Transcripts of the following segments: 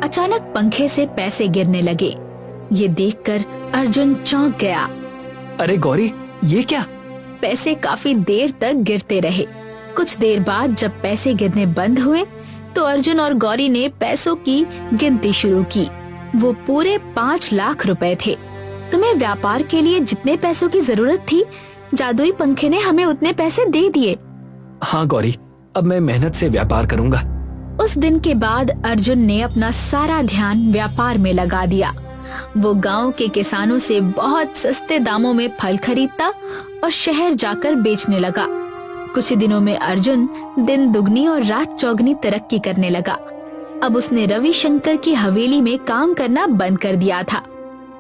अचानक पंखे से पैसे गिरने लगे। ये देखकर अर्जुन चौंक गया। अरे गौरी, ये क्या? पैसे काफी देर तक गिरते रहे। कुछ देर बाद जब पैसे गिरने बंद हुए तो अर्जुन और गौरी ने पैसों की गिनती शुरू की। वो पूरे 5 लाख रुपए थे। तुम्हें व्यापार के लिए जितने पैसों की जरूरत थी, जादुई पंखे ने हमें उतने पैसे दे दिए। हाँ गौरी, अब मैं मेहनत से व्यापार करूँगा। उस दिन के बाद अर्जुन ने अपना सारा ध्यान व्यापार में लगा दिया। वो गांव के किसानों से बहुत सस्ते दामों में फल खरीदता और शहर जाकर बेचने लगा। कुछ दिनों में अर्जुन दिन दुगनी और रात चौगनी तरक्की करने लगा। अब उसने रविशंकर की हवेली में काम करना बंद कर दिया था।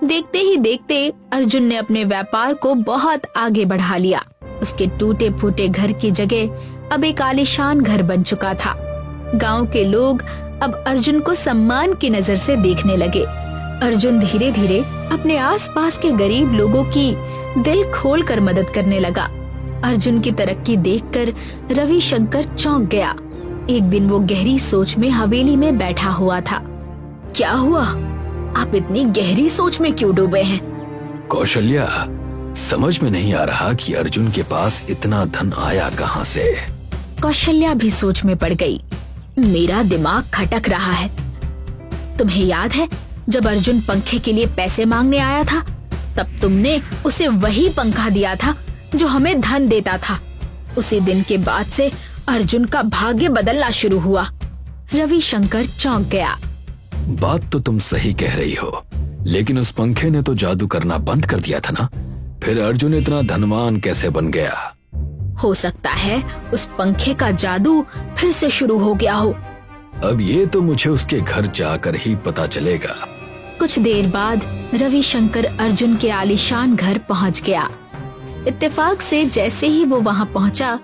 देखते ही देखते अर्जुन ने अपने व्यापार को बहुत आगे बढ़ा लिया। उसके टूटे फूटे घर की जगह अब एक आलीशान घर बन चुका था। गांव के लोग अब अर्जुन को सम्मान की नजर से देखने लगे। अर्जुन धीरे धीरे अपने आसपास के गरीब लोगों की दिल खोलकर मदद करने लगा। अर्जुन की तरक्की देखकर रविशंकर चौंक गया। एक दिन वो गहरी सोच में हवेली में बैठा हुआ था। क्या हुआ? आप इतनी गहरी सोच में क्यों डूबे हैं? कौशल्या, समझ में नहीं आ रहा कि अर्जुन के पास इतना धन आया कहाँ से। कौशल्या भी सोच में पड़ गई। मेरा दिमाग खटक रहा है। तुम्हें याद है जब अर्जुन पंखे के लिए पैसे मांगने आया था, तब तुमने उसे वही पंखा दिया था जो हमें धन देता था। उसी दिन के बाद से अर्जुन का भाग्य बदलना शुरू हुआ। रविशंकर चौंक गया। बात तो तुम सही कह रही हो, लेकिन उस पंखे ने तो जादू करना बंद कर दिया था ना। फिर अर्जुन इतना धनवान कैसे बन गया? हो सकता है उस पंखे का जादू फिर से शुरू हो गया हो। अब ये तो मुझे उसके घर जाकर ही पता चलेगा। कुछ देर बाद रविशंकर अर्जुन के आलीशान घर पहुंच गया। इत्तेफाक से जैसे ही वो वहां पहुंचा,